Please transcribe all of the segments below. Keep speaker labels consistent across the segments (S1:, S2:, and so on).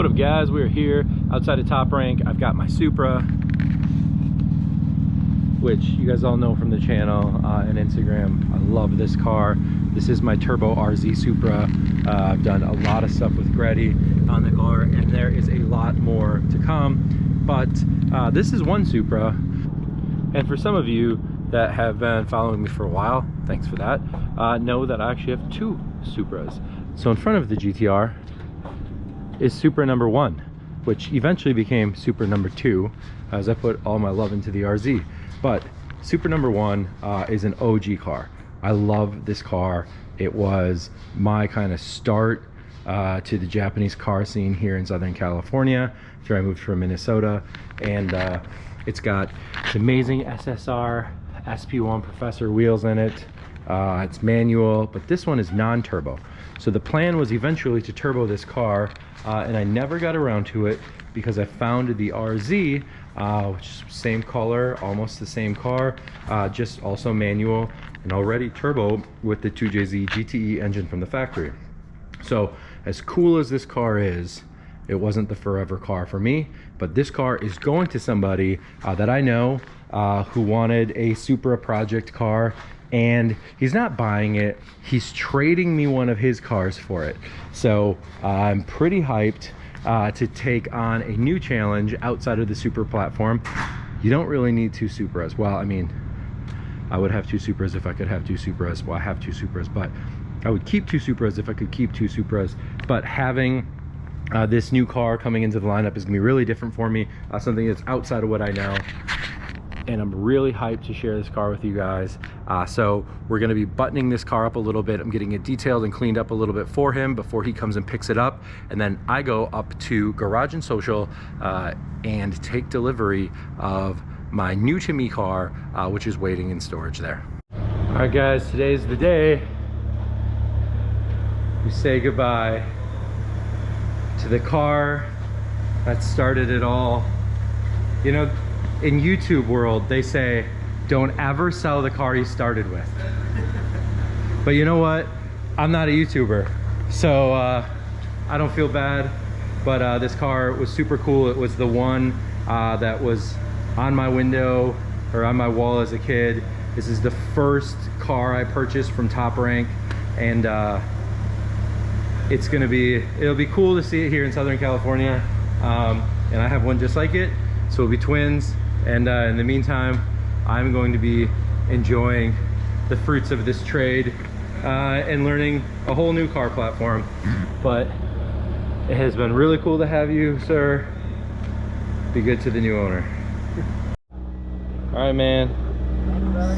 S1: What up guys, we're here outside of Toprank. I've got my Supra, which you guys all know from the channel and Instagram. I love this car. This is my Turbo RZ Supra. I've done a lot of stuff with Gretty on the car, and there is a lot more to come. But this is one Supra, and for some of you that have been following me for a while, thanks for that, know that I actually have two Supras. So in front of the GTR is Supra number 1, which eventually became Supra number 2 as I put all my love into the RZ. But Supra number 1 is an OG car. I love this car. It was my kind of start to the Japanese car scene here in Southern California after I moved from Minnesota. And it's got amazing SSR SP1 Professor wheels in it. It's manual, but this one is non-turbo. So the plan was eventually to turbo this car, and I never got around to it because I found the RZ, which is same color, almost the same car, just also manual and already turbo with the 2JZ GTE engine from the factory. So as cool as this car is, it wasn't the forever car for me, but this car is going to somebody that I know who wanted a Supra project car, and he's not buying it, he's trading me one of his cars for it. So I'm pretty hyped to take on a new challenge outside of the Supra platform. You don't really need two Supras. Well, I mean, I would have two Supras if I could have two Supras. Well, I have two Supras, but I would keep two Supras if I could keep two Supras. But having this new car coming into the lineup is gonna be really different for me, something that's outside of what I know. And I'm really hyped to share this car with you guys. So we're gonna be buttoning this car up a little bit. I'm getting it detailed and cleaned up a little bit for him before he comes and picks it up. And then I go up to Garage and Social and take delivery of my new to me car, which is waiting in storage there. All right guys, today's the day we say goodbye to the car that started it all. You know, in YouTube world, they say, don't ever sell the car you started with. But you know what? I'm not a YouTuber, so I don't feel bad. But this car was super cool. It was the one that was on my window or on my wall as a kid. This is the first car I purchased from Toprank, and it'll be cool to see it here in Southern California. And I have one just like it, so we'll be twins. And in the meantime, I'm going to be enjoying the fruits of this trade and learning a whole new car platform. But it has been really cool to have you, sir. Be good to the new owner. All right, man.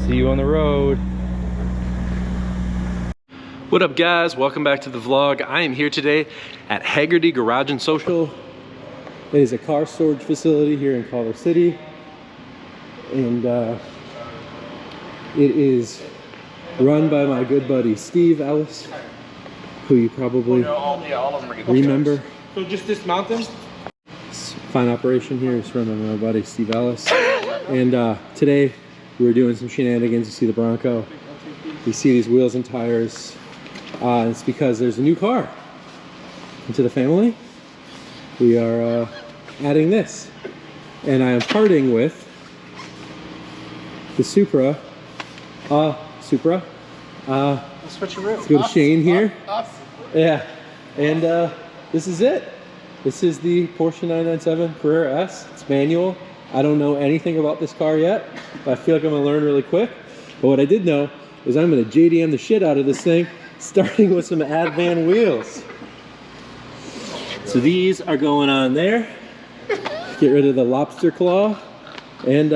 S1: See you on the road. What up, guys? Welcome back to the vlog. I am here today at Haggerty Garage and Social. It is a car storage facility here in Culver City. And it is run by my good buddy Steve Ellis, who you probably remember.
S2: So just dismount them?
S1: Fine operation here. It's run by my buddy Steve Ellis. And today we're doing some shenanigans. You see the Bronco. You see these wheels and tires. It's because there's a new car into the family. We are adding this. And I am parting with the Supra. Let's go to Shane here. Yeah, and this is it. This is the Porsche 997 Carrera S. It's manual. I don't know anything about this car yet, but I feel like I'm gonna learn really quick. But what I did know is I'm gonna JDM the shit out of this thing, starting with some Attn wheels. So these are going on there. Get rid of the lobster claw, and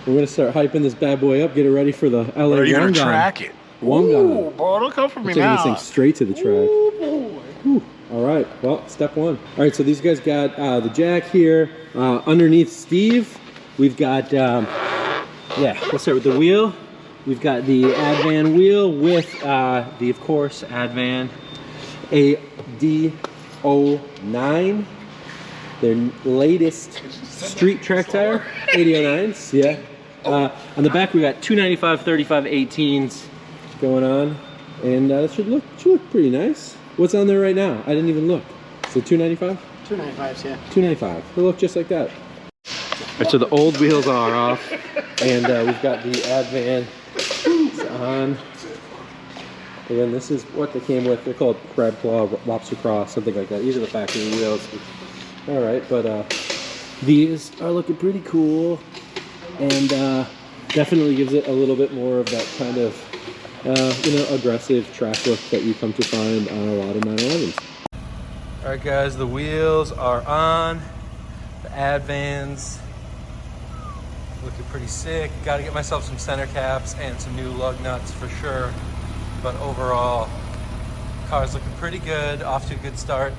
S1: we're gonna start hyping this bad boy up, get it ready for the LA. Are you gonna track it?
S2: Ooh, boy, don't come for me now.
S1: Taking this thing straight to the track.
S2: Ooh, boy.
S1: Whew. All right, well, step one. All right, so these guys got the jack here. Underneath Steve, we've got, yeah, let's start with the wheel. We've got the Attn wheel with the, of course, Attn AD09. Their latest street track tire, 8009s, yeah. On the back we got 295 35 18s going on, and that should look pretty nice. What's on there right now? I didn't even look. Is So $295?
S3: 295s, yeah.
S1: $295. They look just like that. Alright, so the old wheels are off, and we've got the Attn on. Again, this is what they came with. They're called crab claw, lobster claw, something like that. These are the factory wheels. All right, but these are looking pretty cool, and definitely gives it a little bit more of that kind of, you know, aggressive track look that you come to find on a lot of 911s. All right, guys, the wheels are on. The Advans looking pretty sick. Got to get myself some center caps and some new lug nuts for sure. But overall, car's looking pretty good, off to a good start.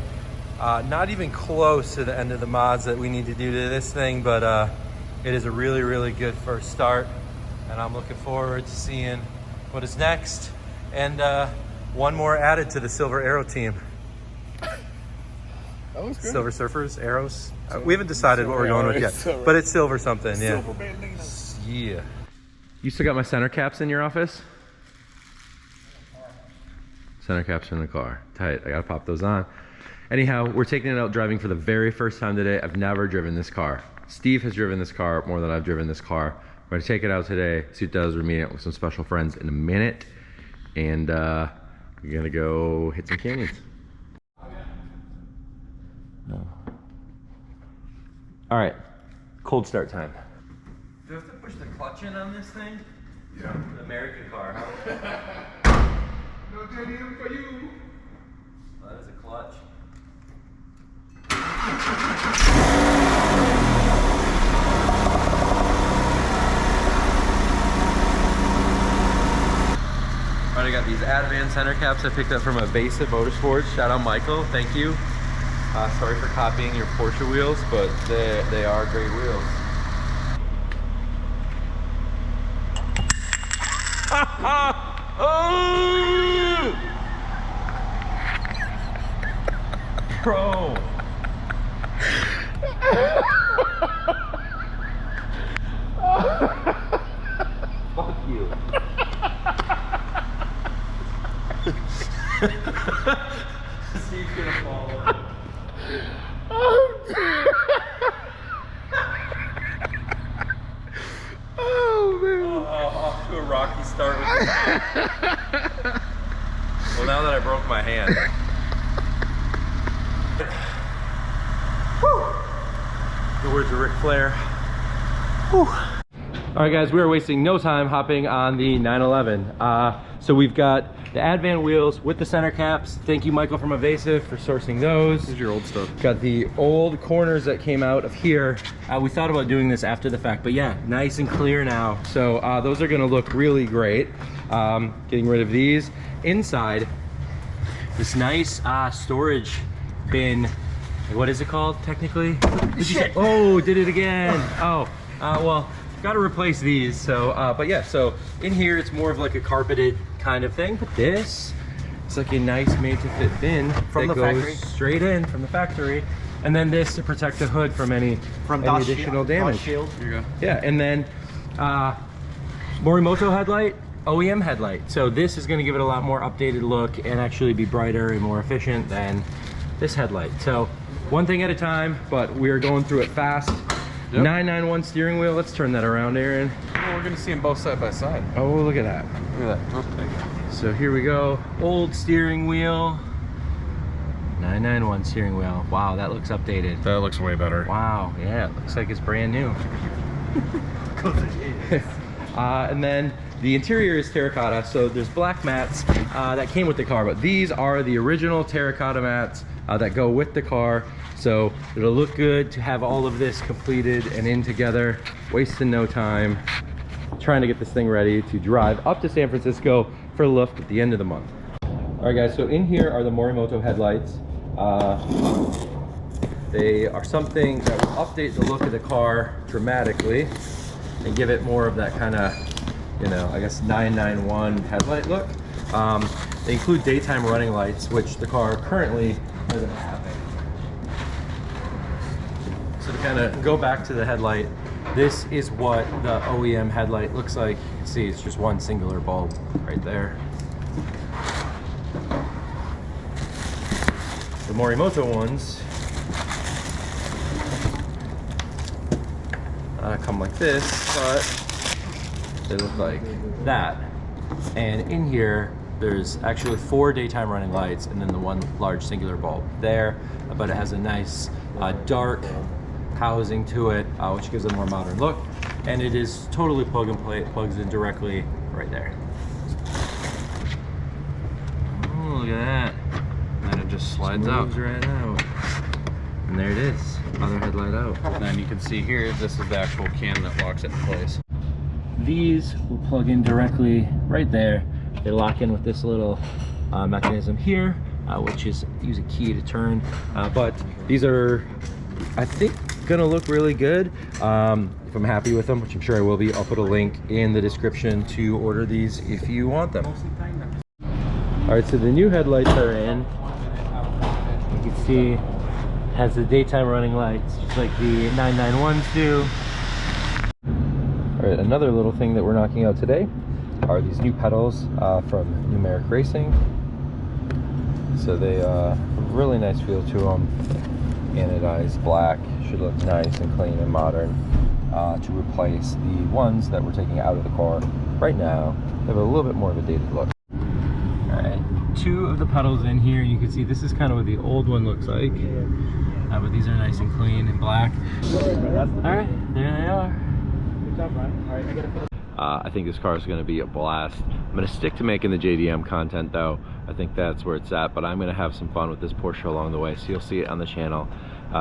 S1: Not even close to the end of the mods that we need to do to this thing, but it is a really, really good first start. And I'm looking forward to seeing what is next. And one more added to the Silver Arrow team.
S2: That was good.
S1: Silver Surfers, Arrows. We haven't decided what we're going with yet, but it's silver something, yeah.
S2: Silver Bandana.
S1: Yeah. You still got my center caps in your office? Center caps in the car. Tight. I gotta pop those on. Anyhow, we're taking it out driving for the very first time today. I've never driven this car. Steve has driven this car more than I've driven this car. We're gonna take it out today. See what does. We're meeting up with some special friends in a minute. And we're gonna go hit some canyons. No. All right, cold start time. Do you have to push the clutch in on this thing?
S2: Yeah.
S1: The American car, huh?
S2: No JDM for you.
S1: Well, that is a clutch. All right, I got these Attn center caps I picked up from Evasive Motorsports. Shout out Michael, thank you. Sorry for copying your Porsche wheels, but they are great wheels. Oh! Bro. Fuck you. Steve's gonna fall over.
S2: Oh man.
S1: Off to a rocky start with well, now that I broke my hand. The words of Ric Flair. Whew. All right, guys, we are wasting no time hopping on the 911. So we've got the Advan wheels with the center caps. Thank you, Michael from Evasive, for sourcing those.
S2: This is your old stuff.
S1: Got the old corners that came out of here. We thought about doing this after the fact, but yeah, nice and clear now. So those are gonna look really great. Getting rid of these. Inside, this nice storage bin. What is it called technically?
S3: Shit.
S1: Oh, did it again. Oh, well, gotta replace these. So, but yeah, so in here it's more of like a carpeted kind of thing, but this is like a nice made to fit bin
S3: From
S1: that
S3: the
S1: goes
S3: factory.
S1: straight in from the factory. And then this to protect the hood from any additional damage.
S3: Shield.
S2: Here you go.
S1: Yeah, and then Morimoto headlight, OEM headlight. So this is gonna give it a lot more updated look and actually be brighter and more efficient than this headlight. So one thing at a time, but we are going through it fast.
S2: Yep.
S1: 991 steering wheel. Let's turn that around, Aaron.
S2: Oh, we're gonna see them both side by side.
S1: Oh, look at that.
S2: Look at that. Oh, there you go.
S1: So here we go. Old steering wheel. 991 steering wheel. Wow, that looks updated.
S2: That looks way better.
S1: Wow, yeah, it looks like it's brand new. And then the interior is terracotta, so there's black mats that came with the car, but these are the original terracotta mats that go with the car. So it'll look good to have all of this completed and in together, wasting no time, trying to get this thing ready to drive up to San Francisco for a lift at the end of the month. All right, guys, so in here are the Morimoto headlights. They are something that will update the look of the car dramatically and give it more of that kind of, you know, I guess 991 headlight look. They include daytime running lights, which the car currently doesn't have. So to kind of go back to the headlight, this is what the OEM headlight looks like. You can see it's just one singular bulb right there. The Morimoto ones come like this, but they look like that. And in here, there's actually 4 daytime running lights and then the one large singular bulb there, but it has a nice dark housing to it, which gives it a more modern look. And it is totally plug and play. It plugs in directly right there. Oh, look at that.
S2: And it just slides out.
S1: Right out. And there it is, other headlight out.
S2: And then you can see here, this is the actual cam that locks it in place.
S1: These will plug in directly right there. They lock in with this little mechanism here, which is use a key to turn. But these are, I think, gonna look really good. If I'm happy with them, which I'm sure I will be, I'll put a link in the description to order these if you want them. All right, so the new headlights are in. You can see it has the daytime running lights, just like the 991s do. All right, another little thing that we're knocking out today are these new pedals from Numeric Racing. So they have a really nice feel to them. Anodized black, should look nice and clean and modern to replace the ones that we're taking out of the car right now. They have a little bit more of a dated look. All right, 2 of the pedals in here. You can see this is kind of what the old one looks like, but these are nice and clean and black. All right, there they are. Good job, Brian. All right, I gotta put I think this car is going to be a blast. I'm going to stick to making the JDM content though. I think that's where it's at, but I'm going to have some fun with this Porsche along the way, so you'll see it on the channel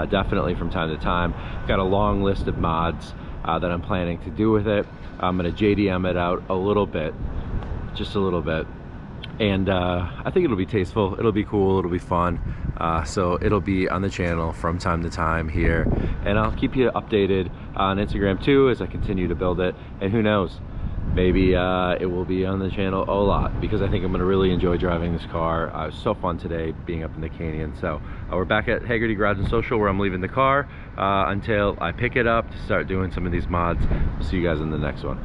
S1: definitely from time to time. Got a long list of mods that I'm planning to do with it. I'm going to JDM it out a little bit, just a little bit, and I think it'll be tasteful, it'll be cool, it'll be fun. So it'll be on the channel from time to time here, and I'll keep you updated on Instagram too as I continue to build it. And who knows, maybe it will be on the channel a lot, because I think I'm going to really enjoy driving this car. It was so fun today being up in the canyon. So we're back at Hagerty Garage and Social, where I'm leaving the car until I pick it up to start doing some of these mods. I'll see you guys in the next one.